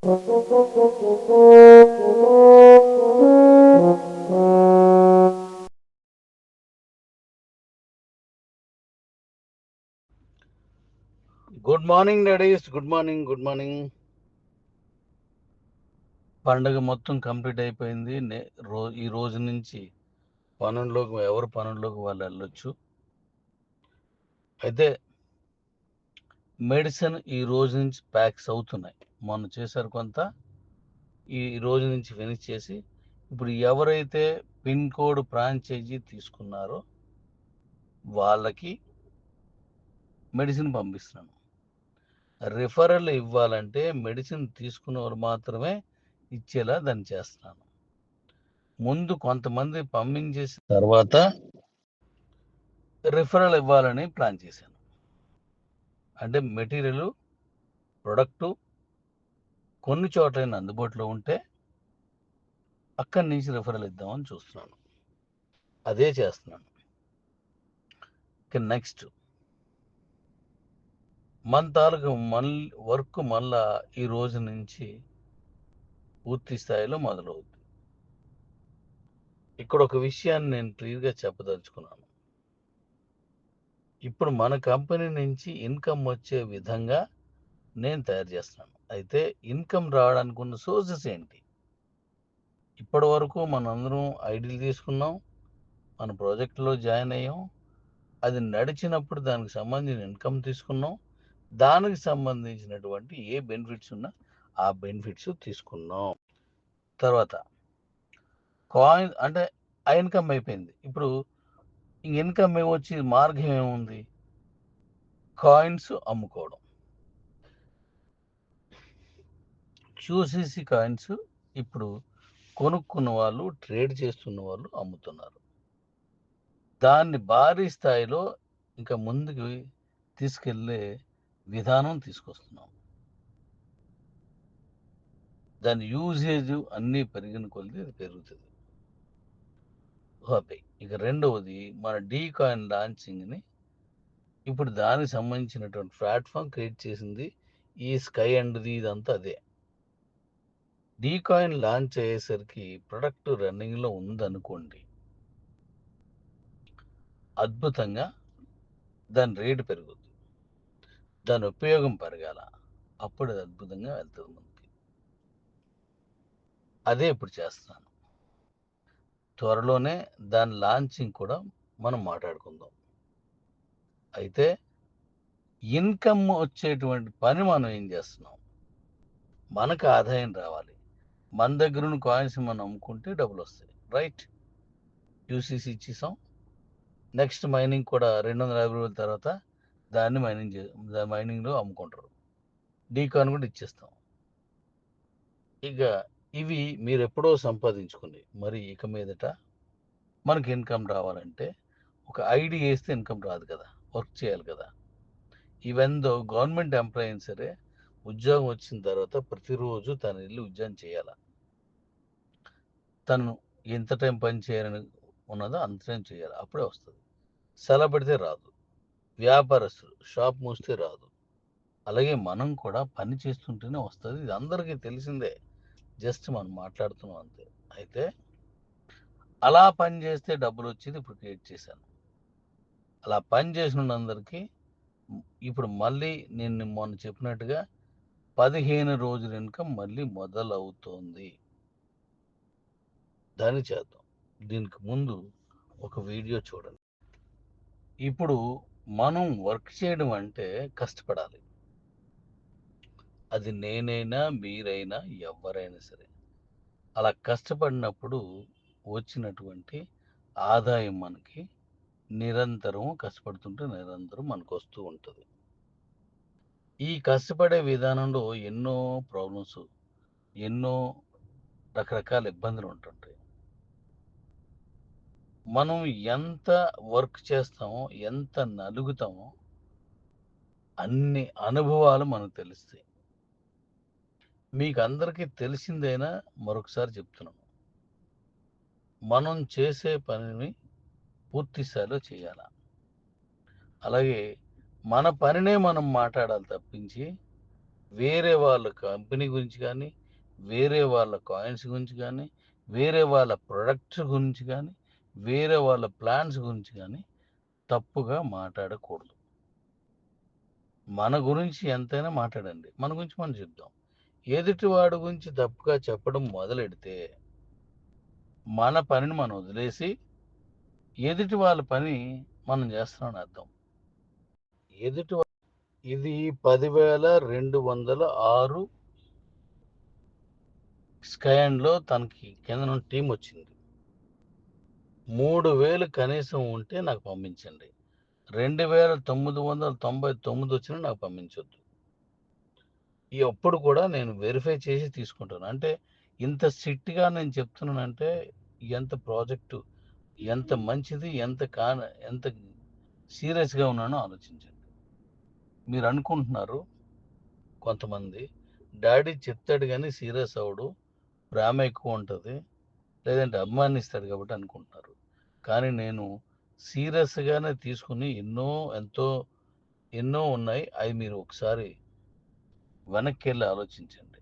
Good morning daddy's, good morning. పండగ మొత్తం complete అయిపోయింది. ఈ రోజు నుంచి ఎవరు పనుల్లోకి వాళ్ళు వెళ్ళొచ్చు. అయితే మెడిసిన్ ఈ రోజు నుంచి ప్యాక్స్ అవుతున్నాయి. మొన్న చేశారు కొంత, ఈ రోజు నుంచి ఫినిష్ చేసి ఇప్పుడు ఎవరైతే పిన్ కోడ్ ఫ్రాంచైజీ తీసుకున్నారో వాళ్ళకి మెడిసిన్ పంపిస్తున్నాను. రిఫరల్ ఇవ్వాలంటే మెడిసిన్ తీసుకున్న వాళ్ళు మాత్రమే ఇచ్చేలా దాన్ని చేస్తున్నాను. ముందు కొంతమంది పంపించేసిన తర్వాత రిఫరల్ ఇవ్వాలని ప్లాన్ చేశాను. అంటే మెటీరియల్, ప్రొడక్టు కొన్ని చోట్లైనా అందుబాటులో ఉంటే అక్కడి నుంచి రిఫరల్ ఇద్దామని చూస్తున్నాను. అదే చేస్తున్నాను. ఇక నెక్స్ట్ మన తాలూకు వర్క్ మళ్ళా ఈ రోజు నుంచి పూర్తి స్థాయిలో మొదలవుతుంది. ఇక్కడ ఒక విషయాన్ని నేను క్లియర్గా చెప్పదలుచుకున్నాను. ఇప్పుడు మన కంపెనీ నుంచి ఇన్కమ్ వచ్చే విధంగా నేను తయారు చేస్తున్నాను. అయితే ఇన్కమ్ రావడానికి ఉన్న సోర్సెస్ ఏంటి? ఇప్పటి వరకు మనందరం ఐడియలు తీసుకున్నాం, మన ప్రాజెక్టులో జాయిన్ అయ్యాం, అది నడిచినప్పుడు దానికి సంబంధించిన ఇన్కమ్ తీసుకున్నాం, దానికి సంబంధించినటువంటి ఏ బెనిఫిట్స్ ఉన్నా ఆ బెనిఫిట్స్ తీసుకున్నాం. తర్వాత కాయిన్ అంటే ఆ ఇన్కమ్ అయిపోయింది. ఇప్పుడు ఇన్కమ్ ఏమొచ్చి మార్గం ఏముంది? కాయిన్స్ అమ్ముకోవడం. క్యూసీసీ కాయిన్స్ ఇప్పుడు కొనుక్కున్న వాళ్ళు, ట్రేడ్ చేస్తున్న వాళ్ళు అమ్ముతున్నారు. దాన్ని భారీ స్థాయిలో ఇంకా ముందుకు తీసుకెళ్ళే విధానం తీసుకొస్తున్నాం. దాని యూసేజ్ అన్నీ పెరిగిన కొలిది అది పెరుగుతుంది. ఓకే. ఇక రెండవది మన డీ కాయిన్ లాంచింగ్ని ఇప్పుడు దానికి సంబంధించినటువంటి ప్లాట్ఫామ్ క్రియేట్ చేసింది ఈ స్కై అండ్ది, ఇదంతా అదే. డీ కాయిన్ లాంచ్ అయ్యేసరికి ప్రొడక్ట్ రన్నింగ్లో ఉందనుకోండి, అద్భుతంగా దాని రేటు పెరుగుతుంది, దాని ఉపయోగం పెరగాల, అప్పుడు అది అద్భుతంగా వెళ్తుంది మనకి. అదే ఇప్పుడు చేస్తున్నాను. త్వరలోనే దాని లాంచింగ్ కూడా మనం మాట్లాడుకుందాం. అయితే ఇన్కమ్ వచ్చేటువంటి పని మనం ఏం చేస్తున్నాం? మనకు ఆదాయం రావాలి. మన దగ్గర ఉన్న కాయిన్స్ మనం అమ్ముకుంటే డబ్బులు వస్తాయి, రైట్? యూసీసీ ఇచ్చేసాం. నెక్స్ట్ మైనింగ్ కూడా 250 రోజుల తర్వాత దాన్ని మైనింగ్లో అమ్ముకుంటారు. డీకాన్ కూడా ఇచ్చేస్తాం. ఇక ఇవి మీరు ఎప్పుడో సంపాదించుకుని మరి ఇక మీదట మనకి ఇన్కమ్ రావాలంటే ఒక ఐడి వేస్తే ఇన్కమ్ రాదు కదా, వర్క్ చేయాలి కదా. ఈవెందో గవర్నమెంట్ ఎంప్లాయీ అయినా సరే ఉద్యోగం వచ్చిన తర్వాత ప్రతిరోజు తన ఇల్లు ఉద్యోగం చేయాలి. తను ఎంత టైం పని చేయాలని ఉన్నదో అంత టైం చేయాలి, అప్పుడే వస్తుంది. సెలవు పెడితే రాదు. వ్యాపారస్తులు షాప్ మూస్తే రాదు. అలాగే మనం కూడా పని చేస్తుంటేనే వస్తుంది. ఇది అందరికీ తెలిసిందే, జస్ట్ మనం మాట్లాడుతున్నాం అంతే. అయితే అలా పని చేస్తే డబ్బులు వచ్చేది ఇప్పుడు క్రియేట్ చేశాను. అలా పని చేసిన అందరికీ ఇప్పుడు మళ్ళీ నేను మొన్న చెప్పినట్టుగా 15 రోజుల ఇన్కమ్ మళ్ళీ మొదలవుతోంది. దాన్ని చేద్దాం. దీనికి ముందు ఒక వీడియో చూడండి. ఇప్పుడు మనం వర్క్ చేయడం అంటే కష్టపడాలి. అది నేనైనా, మీరైనా, ఎవరైనా సరే. అలా కష్టపడినప్పుడు వచ్చినటువంటి ఆదాయం మనకి నిరంతరం కష్టపడుతుంటే నిరంతరం మనకు వస్తూ ఉంటుంది. ఈ కష్టపడే విధానంలో ఎన్నో ప్రాబ్లమ్స్, ఎన్నో రకరకాల ఇబ్బందులు ఉంటుంటాయి. మనం ఎంత వర్క్ చేస్తామో, ఎంత నలుగుతామో అన్ని అనుభవాలు మనకు తెలుస్తాయి. మీకు అందరికీ తెలిసిందైనా మరొకసారి చెప్తున్నాను. మనం చేసే పనిని పూర్తి స్థాయిలో చేయాలి. అలాగే మన పనినే మనం మాట్లాడాలి తప్పించి వేరే వాళ్ళ కంపెనీ గురించి కానీ, వేరే వాళ్ళ కాయిన్స్ గురించి కానీ, వేరే వాళ్ళ ప్రొడక్ట్స్ గురించి కానీ, వేరే వాళ్ళ ప్లాన్స్ గురించి కానీ తప్పుగా మాట్లాడకూడదు. మన గురించి ఎంతైనా మాట్లాడండి. మన గురించి మనం చెప్దాం. ఎదుటివాడి గురించి తప్పుగా చెప్పడం మొదలెడితే మన పనిని మనం వదిలేసి ఎదుటి వాళ్ళ పని మనం చేస్తున్నామని అర్థం. ఎదుటి ఇది 10,206 స్కైన్లో తనకి కింద నుండి టీం వచ్చింది. 3,000 కనీసం ఉంటే నాకు పంపించండి. 2,999 వచ్చినా నాకు పంపించొద్దు. ఎప్పుడు కూడా నేను వెరిఫై చేసి తీసుకుంటాను. అంటే ఇంత స్ట్రిక్ట్‌గా నేను చెప్తున్నానంటే ఎంత ప్రాజెక్టు ఎంత మంచిది, ఎంత సీరియస్‌గా ఉన్నానో ఆలోచించండి. మీరు అనుకుంటున్నారు కొంతమంది డాడీ చెప్తాడు కానీ సీరియస్ అవ్వడు, ప్రేమ ఎక్కువ ఉంటుంది, లేదంటే అభిమానిస్తాడు కాబట్టి అనుకుంటున్నారు. కానీ నేను సీరియస్‌గానే తీసుకుని ఎన్నో ఉన్నాయి. అవి మీరు ఒకసారి వెనక్కెళ్ళి ఆలోచించండి.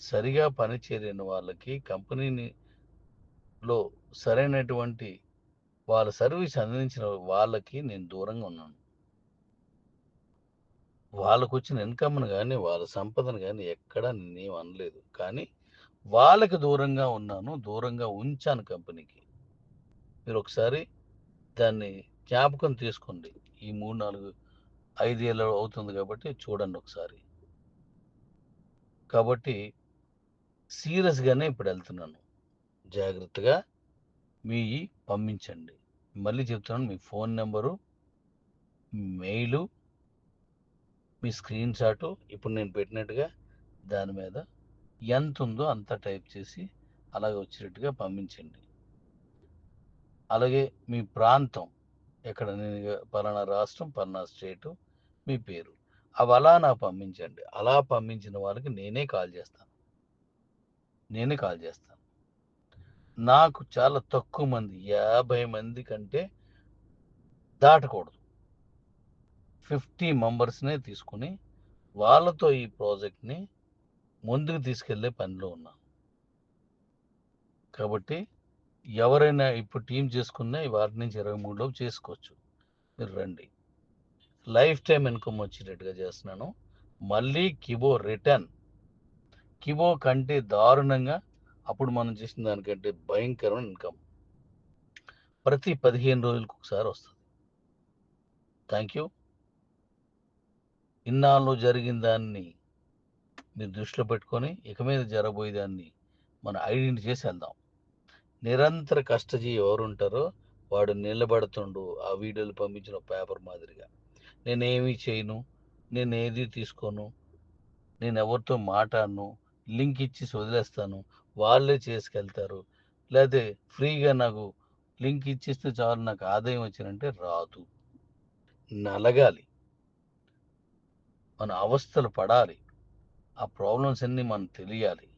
సరిగా పనిచేయని వాళ్ళకి కంపెనీలో సరైనటువంటి వాళ్ళ సర్వీస్ అందించిన వాళ్ళకి నేను దూరంగా ఉన్నాను. వాళ్ళకొచ్చిన ఇన్కమ్‌ని గానీ, వాళ్ళ సంపదను గానీ ఎక్కడా నేనేం అనలేదు. కానీ వాళ్ళకి దూరంగా ఉన్నాను. దూరంగా ఉంచాను కంపెనీకి. మీరొకసారి దాన్ని జ్ఞాపకం తీసుకోండి. ఈ 3, 4, 5 ఏళ్ళు అవుతుంది కాబట్టి చూడండి ఒకసారి. కాబట్టి సీరియస్‌గానే ఇప్పుడెళ్తున్నాను. జాగ్రత్తగా మీయి పంపించండి. మళ్ళీ చెప్తున్నాను మీ ఫోన్ నంబరు, మెయిలు, మీ స్క్రీన్ షాటు ఇప్పుడు నేను పెట్టినట్టుగా దాని మీద ఎంతుందో అంత టైప్ చేసి అలాగే వచ్చేటట్టుగా పంపించండి. అలాగే మీ ప్రాంతం ఎక్కడ నేను పలానా రాష్ట్రం, పలానా స్టేటు, మీ పేరు. అవి అలా నాకు పంపించండి. అలా పంపించిన వాళ్ళకి నేనే కాల్ చేస్తాను. నాకు చాలా తక్కువ మంది 50 మంది కంటే దాటకూడదు. 50 మెంబర్స్‌నే తీసుకొని వాళ్ళతో ఈ ప్రాజెక్ట్‌ని ముందుకు తీసుకెళ్ళే పనిలో ఉన్నాను. కాబట్టి ఎవరైనా ఇప్పుడు టీమ్ చేసుకున్నా వాటి నుంచి 23 లోపు చేసుకోవచ్చు. మీరు రండి. లైఫ్ టైమ్ ఇన్కమ్ వచ్చేటట్టుగా చేస్తున్నాను. మళ్ళీ కిబో కంటే దారుణంగా అప్పుడు మనం చేసిన దానికంటే భయంకరమైన ఇన్కమ్ ప్రతి 15 రోజులకు ఒకసారి వస్తుంది. Thank you. ఇన్నాళ్ళు జరిగిన దాన్ని మీరు దృష్టిలో పెట్టుకొని ఇక మీద జరగబోయేదాన్ని మనం ఐడెంటిఫై చేసి వెళ్దాం. నిరంతర కష్టజీవి ఎవరుంటారో వాడు నిలబడుతుండు ఆ వీడియోలు పంపించిన పేపర్ మాదిరిగా. నేనేమీ చేయను, నేను ఏది తీసుకోను, నేను ఎవరితో మాట్లాడను, లింక్ ఇచ్చేసి వదిలేస్తాను, వాళ్ళే చేసుకెళ్తారు, లేకపోతే ఫ్రీగా నాకు లింక్ ఇచ్చేస్తే చాలు నాకు ఆదాయం వచ్చినంటే రాదు. నలగాలి, మన అవస్థలు పడాలి, ఆ ప్రాబ్లమ్స్ అన్నీ మనం తెలియాలి.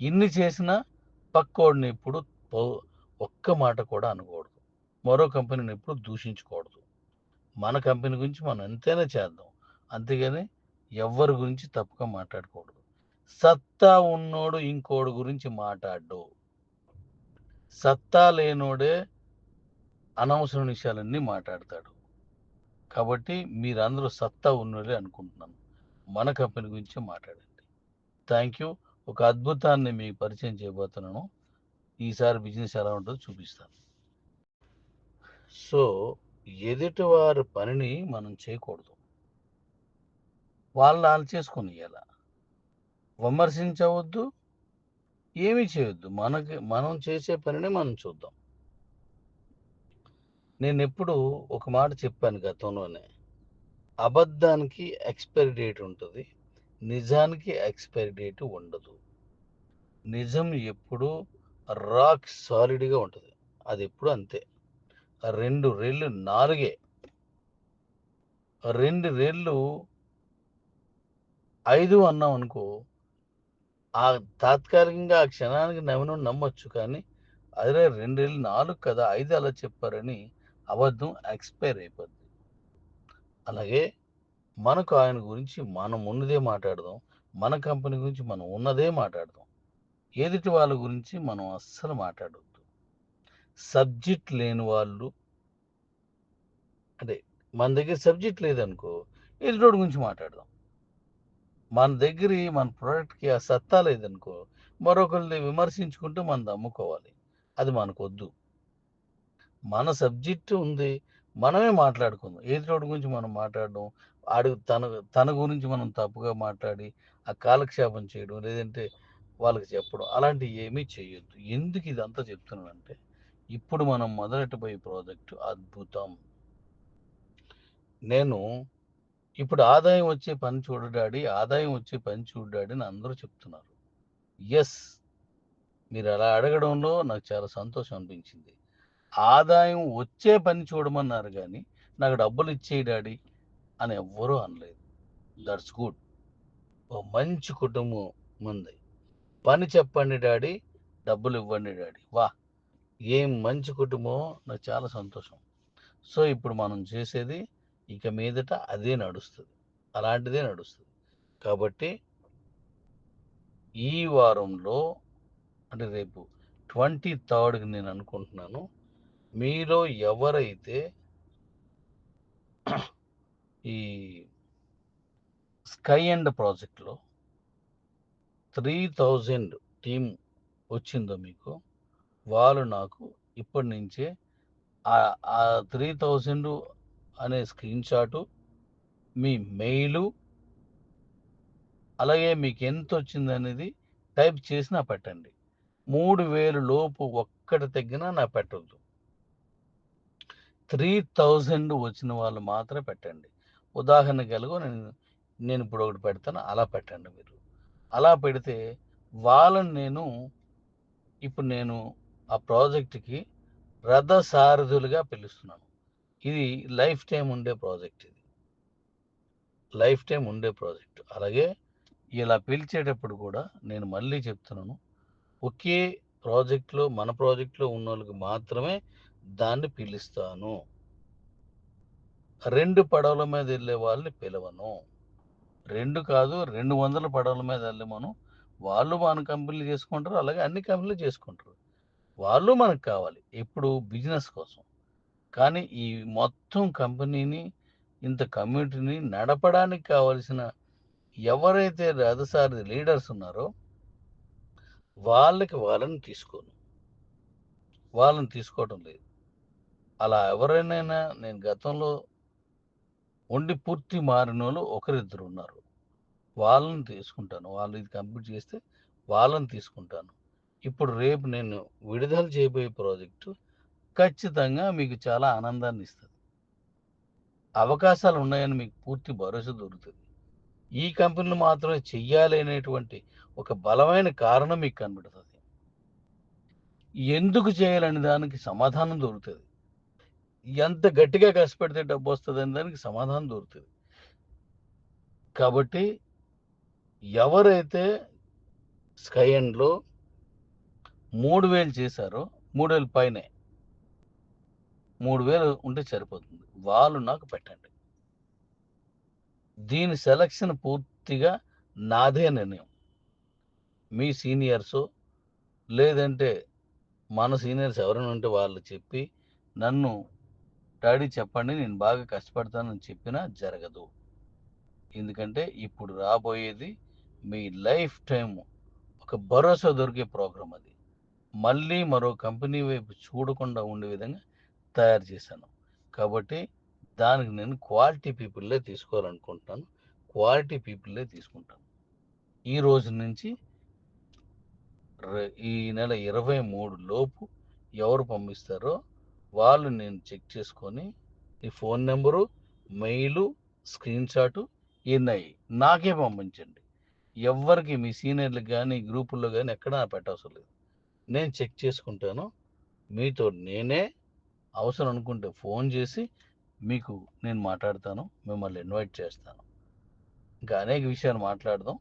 ఇన్ని చేసినా పక్కోడిని ఎప్పుడు ఒక్క మాట కూడా అనకూడదు, మరో కంపెనీని ఎప్పుడు దూషించకూడదు. మన కంపెనీ గురించి మనం ఎంతైనా చేద్దాం, అంతేగాని ఎవ్వరి గురించి తప్పుగా మాట్లాడకూడదు. సత్తా ఉన్నోడు ఇంకోడు గురించి మాట్లాడ్డు, సత్తా లేనోడే అనవసరం విషయాలన్నీ మాట్లాడతాడు. కాబట్టి మీరందరూ సత్తా ఉన్నోడే అనుకుంటున్నాను. మన కంపెనీ గురించి మాట్లాడండి. Thank you. ఒక అద్భుతాన్ని మీకు పరిచయం చేయబోతున్నాను. ఈసారి బిజినెస్ ఎలా ఉంటుందో చూపిస్తాను. సో ఎదుటివారి పనిని మనం చేయకూడదు, వాళ్ళు చేసుకొనియాల. విమర్శించవద్దు, ఏమీ చేయొద్దు. మనం చేసే పనిని మనం చూద్దాం. నేనెప్పుడు ఒక మాట చెప్పాను గతంలోనే, అబద్ధానికి ఎక్స్‌పైరీ డేట్ ఉంటది, నిజానికి ఎక్స్‌పైరీ డేట్ ఉండదు. నిజం ఎప్పుడూ రాక్ సాలిడ్‌గా ఉంటది. అదెప్పుడు అంతే. 2 రెళ్ళు 4 2 రెళ్ళు 5 అన్నామనుకో, ఆ తాత్కాలికంగా ఆ క్షణానికి నవ్వినోడు నమ్మొచ్చు. కానీ అదే 2 రెళ్ళు 4 కదా! 5 ఎలా చెప్పారని అబద్ధం ఎక్స్‌పైర్ అయిపోద్ది. అలాగే మనకు ఆయన గురించి మనం ఉన్నదే మాట్లాడదాం. మన కంపెనీ గురించి మనం ఉన్నదే మాట్లాడదాం. ఎదుటి వాళ్ళ గురించి మనం అస్సలు మాట్లాడొద్దు. సబ్జెక్ట్ లేని వాళ్ళు అంటే మన దగ్గర సబ్జెక్ట్ లేదనుకో, ఎదుటోడి గురించి మాట్లాడదాం. మన మన ప్రోడక్ట్‌కి ఆ సత్తా లేదనుకో, మరొకళ్ళని విమర్శించుకుంటూ మనది అమ్ముకోవాలి. అది మనకొద్దు. మన సబ్జెక్ట్ ఉంది. మనమే మాట్లాడుకుందాం. ఎదుటోడి గురించి మనం మాట్లాడడం, ఆడు తన గురించి మనం తప్పుగా మాట్లాడి, ఆ కాలక్షేపం చేయడం, లేదంటే వాళ్ళకి చెప్పడం అలాంటివి ఏమీ చేయొద్దు. ఎందుకు ఇదంతా చెప్తున్నానంటే, ఇప్పుడు మనం మొదలెట్టబోయే ప్రాజెక్ట్ అద్భుతం. నేను ఇప్పుడు ఆదాయం వచ్చే పని చూడు డాడీ, ఆదాయం వచ్చే పని చూడు డాడీ అని అందరూ చెప్తున్నారు. యెస్. మీరు అలా అడగడంలో నాకు చాలా సంతోషం అనిపించింది. ఆదాయం వచ్చే పని చూడమన్నారు గానీ, నాకు డబ్బులు ఇచ్చేయి డాడీ అని ఎవ్వరూ అనలేదు. That's good. ఓ మంచి కుటుంబం ఉంది. పని చెప్పండి డాడీ, డబ్బులు ఇవ్వండి డాడీ. వాహ్! ఏం మంచి కుటుంబమో నాకు చాలా సంతోషం. సో, ఇప్పుడు మనం చేసేది ఇక మీదట అదే నడుస్తది. అలాంటిదే నడుస్తది. కాబట్టి ఈ వారంలో అంటే రేపు 23కి నేను అనుకుంటున్నాను. మీలో ఎవరైతే ఈ స్కై ఎండ్ ప్రాజెక్ట్‌లో 3000 టీమ్ వచ్చిందో మీకు, వాళ్ళు నాకు ఇప్పటి నుంచే ఆ 3000 అనే స్క్రీన్‌షాటు, మీ మెయిలు, అలాగే మీకెంతొచ్చిందనేది టైప్ చేసి నాకు పెట్టండి. 3000 లోపు ఒక్కటి తగ్గినా నాకు పెట్టొద్దు. 3000 వచ్చిన వాళ్ళు మాత్రమే పెట్టండి. ఉదాహరణకు ఎలాగో నేనిప్పుడు ఒకటి పెడతాను. అలా పెట్టండి మీరు. అలా పెడితే వాళ్ళని ఇప్పుడు నేను ఆ ప్రాజెక్ట్‌కి రథసారథులుగా పిలుస్తున్నాను. ఇది లైఫ్ టైమ్ ఉండే ప్రాజెక్ట్ ఇది. లైఫ్ టైమ్ ఉండే ప్రాజెక్ట్. అలాగే ఇలా పిలిచేటప్పుడు కూడా నేను మళ్ళీ చెప్తున్నాను. ఒకే మన ప్రాజెక్ట్‌లో ఉన్నోళ్ళకి మాత్రమే దాన్ని పిలుస్తాను. 2 పడవల మీద ఎళ్ళే వాళ్ళని పిలవను. 2 కాదు 200 పడవల మీద ఎళ్ళమను. వాళ్ళు మన కంపెనీలు చేసుకుంటారు. అలాగే అన్ని కంపెనీలు చేసుకుంటారు. వాళ్ళు మనకు కావాలి. ఎప్పుడు బిజినెస్ కోసం. కానీ ఈ మొత్తం కంపెనీని, ఇంత కమ్యూనిటీని నడపడానికి కావాల్సిన ఎవరైతే రథసారథి లీడర్స్ ఉన్నారో వాళ్ళని తీసుకోను. వాళ్ళని తీసుకోవటం లేదు. అలా ఎవరైనా నేను గతంలో ఉండి పూర్తి మారినోళ్ళు ఒకరిద్దరున్నారు. వాళ్ళని తీసుకుంటాను. వాళ్ళు ఇది కంప్లీట్ చేస్తే వాళ్ళని తీసుకుంటాను. ఇప్పుడు రేపు నేను విడుదల చేయబోయే ప్రాజెక్టు ఖచ్చితంగా మీకు చాలా ఆనందాన్నిస్తది. అవకాశాలున్నాయని మీకు పూర్తి భరోసా దొరుకుతది. ఈ కంపెనీలు మాత్రమే చెయ్యాలి అనేటువంటి ఒక బలమైన కారణం మీకు కనబడుతది. ఎందుకు చేయాలనే దానికి సమాధానం దొరుకుతది. ఎంత గట్టిగా కష్టపడితే డబ్బొస్తదనే దానికి సమాధానం దొరుకుతది. కాబట్టి ఎవరైతే స్కై ఎండ్‌లో 3000 చేశారో 3000 పైనే 3000 ఉంటే సరిపోతుంది. వాళ్ళు నాకు పెట్టండి. దీని సెలక్షన్ పూర్తిగా నాదే నిర్ణయం. మీ సీనియర్సో లేదంటే మన సీనియర్స్ ఎవరైనా ఉంటే వాళ్ళు చెప్పి నన్ను డాడీ చెప్పండి నేను బాగా కష్టపడతానని చెప్పినా జరగదు. ఎందుకంటే ఇప్పుడు రాబోయేది మీ లైఫ్ టైమ్ ఒక భరోసా దొరికే ప్రోగ్రామ్ అది. మళ్ళీ మరో కంపెనీ వైపు చూడకుండా ఉండే విధంగా తయారు చేశాను. కాబట్టి దానికి నేను క్వాలిటీ పీపుల్లే తీసుకోవాలనుకుంటున్నాను. క్వాలిటీ పీపుల్లే తీసుకుంటాను. ఈ రోజు నుంచి ఈ నెల 23 లోపు ఎవరు పంపిస్తారో వాళ్ళు నేను చెక్ చేసుకొని ఈ ఫోన్ నెంబరు, మెయిలు, స్క్రీన్‌షాటు ఇయన్నయి నాకే పంపించండి. ఎవ్వరికి మీ సీనియర్‌లకి గాని, గ్రూపుల్లో గాని ఎక్కడ పెట్టవసరం లేదు. నేను చెక్ చేసుకుంటాను. మీతో నేనే అవసరం అనుకుంటే ఫోన్ చేసి మీకు నేను మాట్లాడతాను. మిమ్మల్ని ఇన్వైట్ చేస్తాను. ఇంకా అనేక విషయాలు మాట్లాడదాం.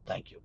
Thank you.